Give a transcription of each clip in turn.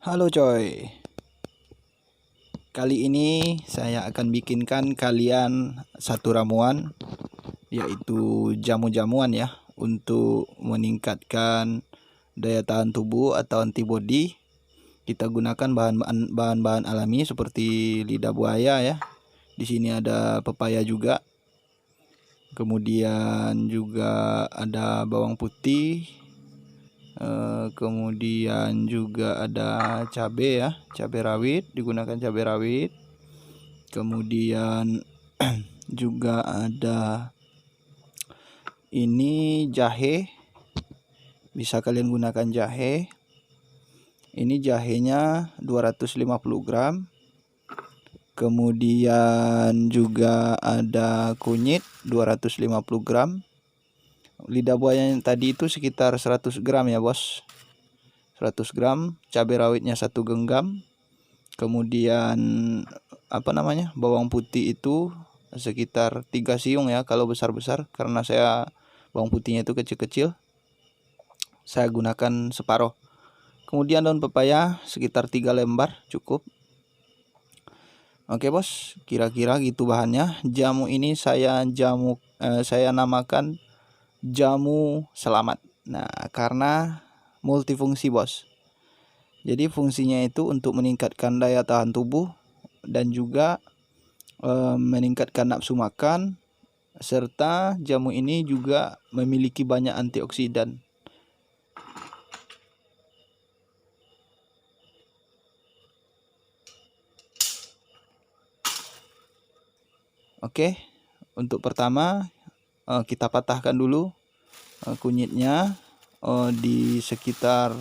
Halo coy, kali ini saya akan bikinkan kalian satu ramuan, yaitu jamu-jamuan ya, untuk meningkatkan daya tahan tubuh atau antibodi. Kita gunakan bahan-bahan alami seperti lidah buaya ya. Di sini ada pepaya juga. Kemudian juga ada bawang putih. Kemudian juga ada cabai ya, cabai rawit, digunakan cabai rawit. Kemudian juga ada ini jahe, bisa kalian gunakan jahe. Ini jahenya 250 gram. Kemudian juga ada kunyit 250 gram. Lidah buaya yang tadi itu sekitar 100 gram ya bos, 100 gram. Cabai rawitnya 1 genggam. Kemudian bawang putih itu sekitar 3 siung ya, kalau besar-besar, karena saya bawang putihnya itu kecil-kecil, saya gunakan separuh. Kemudian daun pepaya sekitar 3 lembar cukup. Oke bos, kira-kira gitu bahannya. Jamu ini saya namakan jamu selamat. Nah, karena multifungsi bos. Jadi fungsinya itu untuk meningkatkan daya tahan tubuh dan juga meningkatkan nafsu makan, serta jamu ini juga memiliki banyak antioksidan. Oke, untuk pertama kita patahkan dulu kunyitnya di sekitar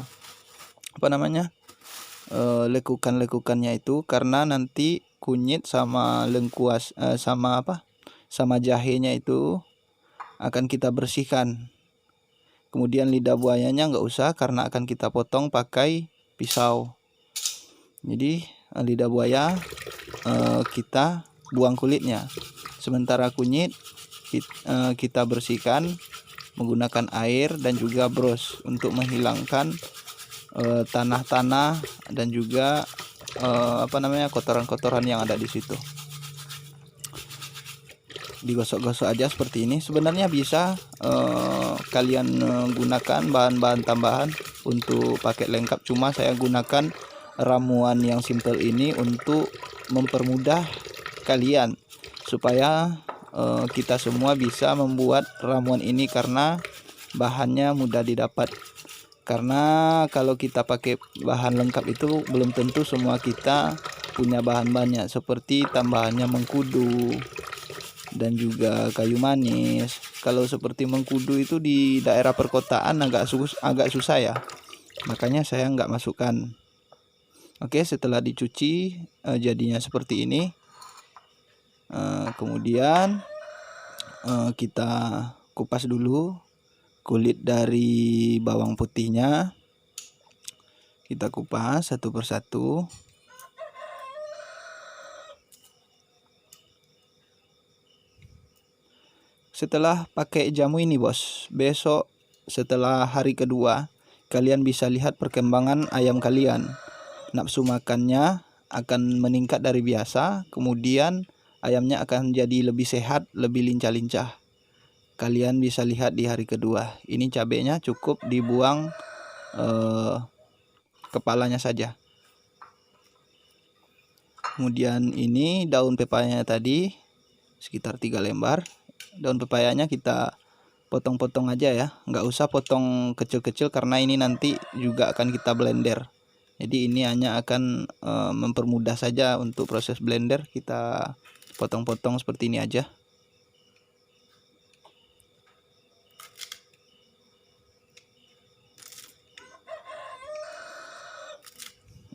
lekukan-lekukannya itu, karena nanti kunyit sama lengkuas sama jahenya itu akan kita bersihkan. Kemudian lidah buayanya nggak usah, karena akan kita potong pakai pisau. Jadi lidah buaya kita buang kulitnya, sementara kunyit kita bersihkan menggunakan air dan juga brush untuk menghilangkan tanah-tanah dan juga kotoran-kotoran yang ada di situ. Digosok-gosok aja seperti ini. Sebenarnya bisa kalian gunakan bahan-bahan tambahan untuk paket lengkap, cuma saya gunakan ramuan yang simple ini untuk mempermudah kalian supaya kita semua bisa membuat ramuan ini, karena bahannya mudah didapat. Karena kalau kita pakai bahan lengkap itu belum tentu semua kita punya bahan-bahannya, seperti tambahannya mengkudu dan juga kayu manis. Kalau seperti mengkudu itu di daerah perkotaan agak susah ya, makanya saya nggak masukkan. Oke, setelah dicuci jadinya seperti ini. Kemudian kita kupas dulu kulit dari bawang putihnya, kita kupas satu persatu. Setelah pakai jamu ini bos, besok setelah hari kedua kalian bisa lihat perkembangan ayam kalian. Nafsu makannya akan meningkat dari biasa, kemudian ayamnya akan jadi lebih sehat, lebih lincah-lincah. Kalian bisa lihat di hari kedua. Ini cabenya cukup dibuang kepalanya saja. Kemudian ini daun pepayanya tadi sekitar 3 lembar. Daun pepayanya kita potong-potong aja ya, nggak usah potong kecil-kecil karena ini nanti juga akan kita blender. Jadi ini hanya akan mempermudah saja untuk proses blender. Kita potong-potong seperti ini aja.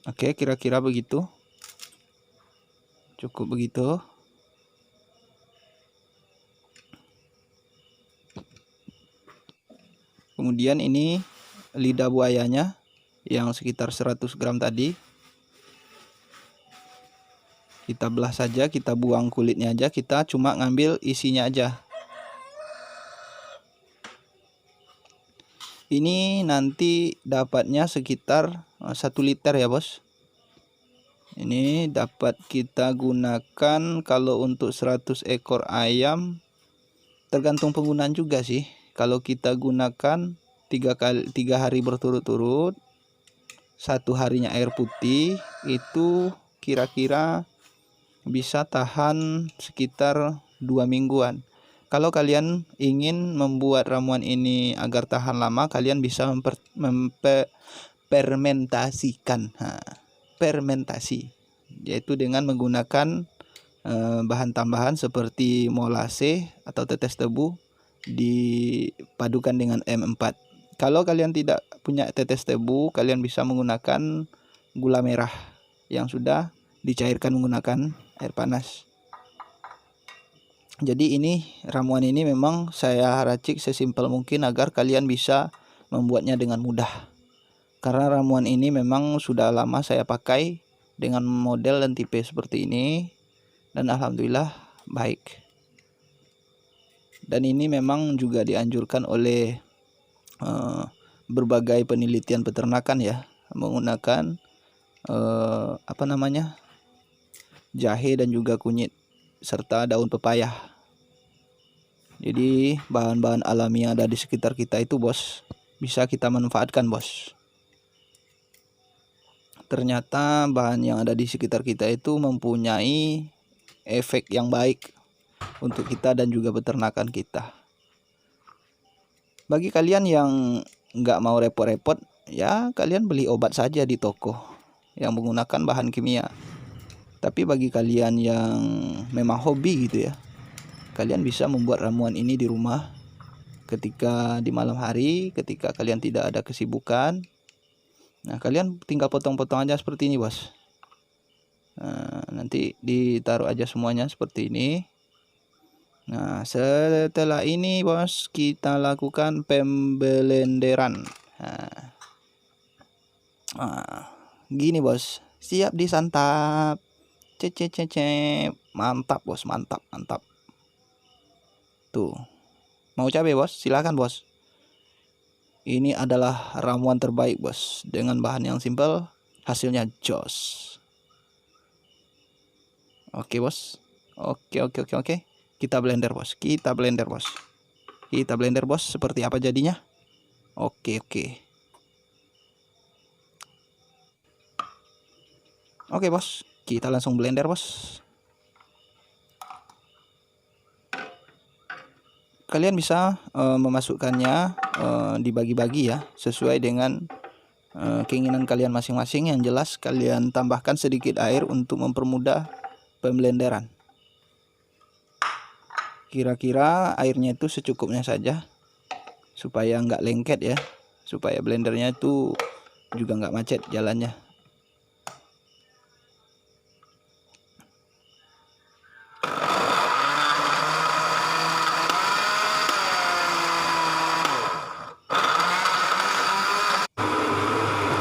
Oke, kira-kira begitu. Cukup begitu. Kemudian ini lidah buayanya yang sekitar 100 gram tadi. Kita belah saja, kita buang kulitnya aja, kita cuma ngambil isinya aja. Ini nanti dapatnya sekitar 1 liter ya bos. Ini dapat kita gunakan kalau untuk 100 ekor ayam, tergantung penggunaan juga sih. Kalau kita gunakan 3 hari berturut-turut, 1 harinya air putih, itu kira-kira bisa tahan sekitar 2 mingguan. Kalau kalian ingin membuat ramuan ini agar tahan lama, kalian bisa fermentasikan. Fermentasi, yaitu dengan menggunakan bahan tambahan seperti molase atau tetes tebu dipadukan dengan M4. Kalau kalian tidak punya tetes tebu, kalian bisa menggunakan gula merah yang sudah dicairkan menggunakan air panas. Jadi ini ramuan ini memang saya racik sesimpel mungkin agar kalian bisa membuatnya dengan mudah. Karena ramuan ini memang sudah lama saya pakai dengan model dan tipe seperti ini, dan alhamdulillah baik. Dan ini memang juga dianjurkan oleh berbagai penelitian peternakan ya, menggunakan jahe dan juga kunyit serta daun pepaya. Jadi bahan-bahan alami yang ada di sekitar kita itu bos, bisa kita manfaatkan bos. Ternyata bahan yang ada di sekitar kita itu mempunyai efek yang baik untuk kita dan juga peternakan kita. Bagi kalian yang nggak mau repot-repot, ya kalian beli obat saja di toko yang menggunakan bahan kimia. Tapi bagi kalian yang memang hobi gitu ya, kalian bisa membuat ramuan ini di rumah ketika di malam hari, ketika kalian tidak ada kesibukan. Nah, kalian tinggal potong-potong aja seperti ini bos. Nah, nanti ditaruh aja semuanya seperti ini. Nah, setelah ini bos, kita lakukan pembelenderan. Nah, gini bos, siap disantap. Mantap bos, mantap. Tuh, mau cabai bos, silakan bos. Ini adalah ramuan terbaik bos, dengan bahan yang simpel, hasilnya jos. Oke bos, oke. Kita blender bos, seperti apa jadinya? Oke. Oke bos, kita langsung blender bos. Kalian bisa memasukkannya dibagi-bagi ya, sesuai dengan keinginan kalian masing-masing. Yang jelas kalian tambahkan sedikit air untuk mempermudah pemblenderan. Kira-kira airnya itu secukupnya saja, supaya nggak lengket ya, supaya blendernya itu juga nggak macet jalannya.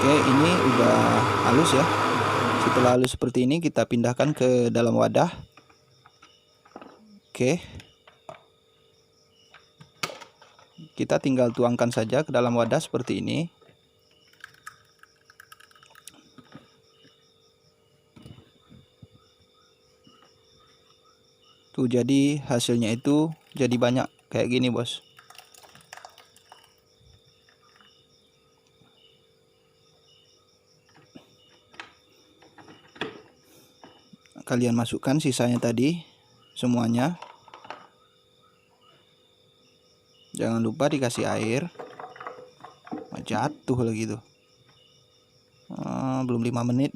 Oke, ini udah halus ya. Setelah halus seperti ini, kita pindahkan ke dalam wadah. Oke, kita tinggal tuangkan saja ke dalam wadah seperti ini. Tuh, jadi hasilnya itu jadi banyak kayak gini bos. Kalian masukkan sisanya tadi semuanya. Jangan lupa dikasih air. Jatuh lagi tuh. Belum 5 menit.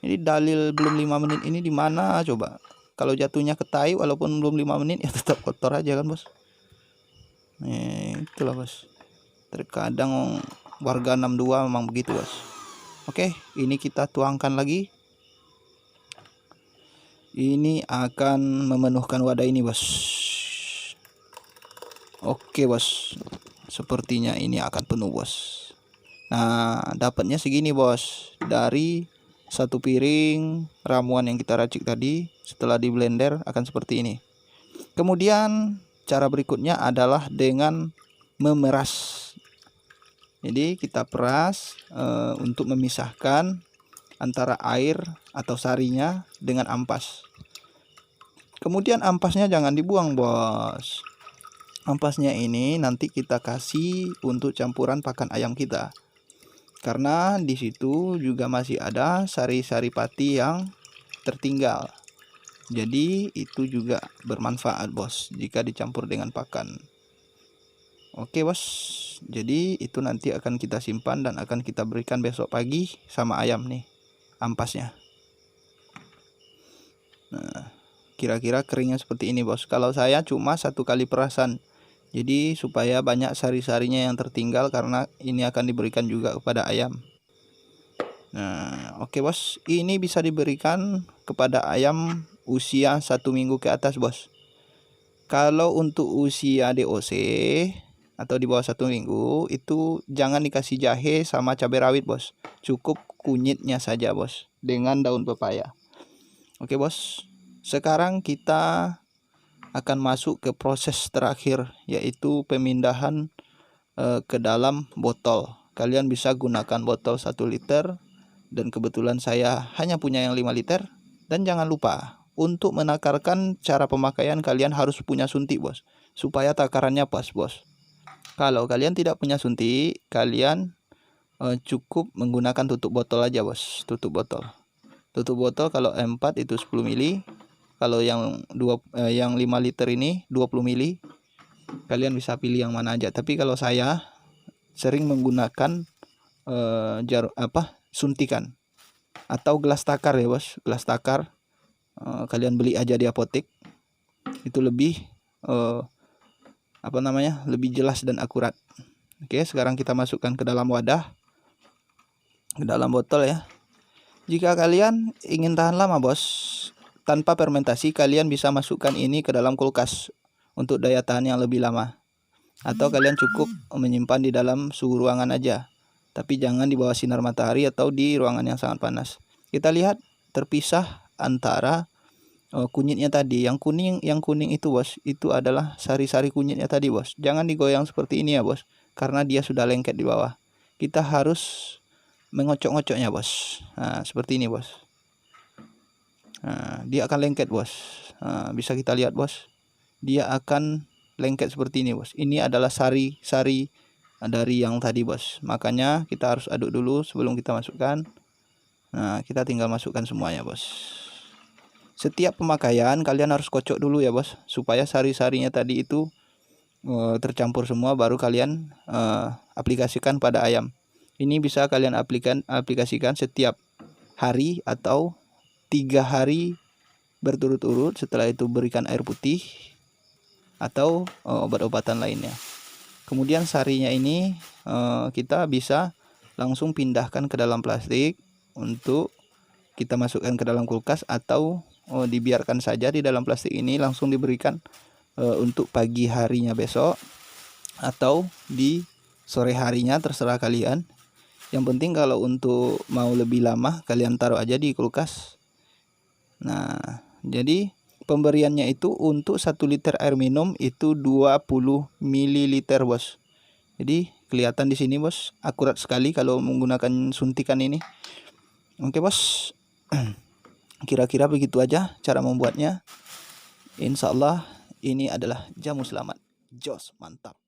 Ini dalil belum 5 menit ini di mana coba? Kalau jatuhnya ke tai walaupun belum 5 menit ya tetap kotor aja kan bos. Itulah bos. Terkadang warga 62 memang begitu bos. Oke, ini kita tuangkan lagi. Ini akan memenuhkan wadah ini bos. Oke bos, sepertinya ini akan penuh bos. Nah, dapatnya segini bos, dari 1 piring ramuan yang kita racik tadi. Setelah di blender akan seperti ini. Kemudian cara berikutnya adalah dengan memeras. Jadi kita peras untuk memisahkan antara air atau sarinya dengan ampas. Kemudian ampasnya jangan dibuang, bos. Ampasnya ini nanti kita kasih untuk campuran pakan ayam kita. Karena di situ juga masih ada sari-sari pati yang tertinggal. Jadi itu juga bermanfaat, bos, jika dicampur dengan pakan. Oke, bos. Jadi itu nanti akan kita simpan dan akan kita berikan besok pagi sama ayam nih ampasnya. Nah, kira-kira keringnya seperti ini, bos. Kalau saya cuma 1 kali perasan. Jadi supaya banyak sari-sarinya yang tertinggal, karena ini akan diberikan juga kepada ayam. Nah, oke, bos. Ini bisa diberikan kepada ayam usia 1 minggu ke atas, bos. Kalau untuk usia DOC atau di bawah 1 minggu itu jangan dikasih jahe sama cabai rawit, bos. Cukup kunyitnya saja, bos, dengan daun pepaya. Oke, bos. Sekarang kita akan masuk ke proses terakhir, yaitu pemindahan ke dalam botol. Kalian bisa gunakan botol 1 liter, dan kebetulan saya hanya punya yang 5 liter. Dan jangan lupa untuk menakarkan cara pemakaian, kalian harus punya suntik, bos, supaya takarannya pas, bos. Kalau kalian tidak punya suntik, kalian cukup menggunakan tutup botol aja, bos. Tutup botol kalau 4 itu 10 mili. Kalau yang 5 liter ini 20 mili. Kalian bisa pilih yang mana aja. Tapi kalau saya sering menggunakan suntikan atau gelas takar ya, bos. Gelas takar kalian beli aja di apotek. Itu lebih lebih jelas dan akurat. Oke, sekarang kita masukkan ke dalam wadah, ke dalam botol ya. Jika kalian ingin tahan lama, bos, tanpa fermentasi, kalian bisa masukkan ini ke dalam kulkas untuk daya tahan yang lebih lama. Atau kalian cukup menyimpan di dalam suhu ruangan aja, tapi jangan di bawah sinar matahari atau di ruangan yang sangat panas. Kita lihat terpisah antara kunyitnya tadi. Yang kuning itu, bos, itu adalah sari-sari kunyitnya tadi, bos. Jangan digoyang seperti ini ya, bos, karena dia sudah lengket di bawah. Kita harus mengocok-ngocoknya, bos. Nah, seperti ini, bos. Nah, dia akan lengket, bos. Nah, bisa kita lihat, bos, dia akan lengket seperti ini, bos. Ini adalah sari-sari dari yang tadi, bos. Makanya kita harus aduk dulu sebelum kita masukkan. Nah, kita tinggal masukkan semuanya, bos. Setiap pemakaian kalian harus kocok dulu ya, bos, supaya sari-sarinya tadi itu tercampur semua, baru kalian aplikasikan pada ayam. Ini bisa kalian aplikasikan setiap hari atau 3 hari berturut-turut. Setelah itu berikan air putih atau obat-obatan lainnya. Kemudian sarinya ini kita bisa langsung pindahkan ke dalam plastik untuk kita masukkan ke dalam kulkas, atau dibiarkan saja di dalam plastik ini langsung diberikan untuk pagi harinya besok atau di sore harinya, terserah kalian. Yang penting kalau untuk mau lebih lama, kalian taruh aja di kulkas. Nah, jadi pemberiannya itu untuk 1 liter air minum itu 20 ml, bos. Jadi kelihatan di sini, bos, akurat sekali kalau menggunakan suntikan ini. Oke, bos. Kira-kira begitu aja cara membuatnya. Insya Allah ini adalah jamu selamat. Jos, mantap.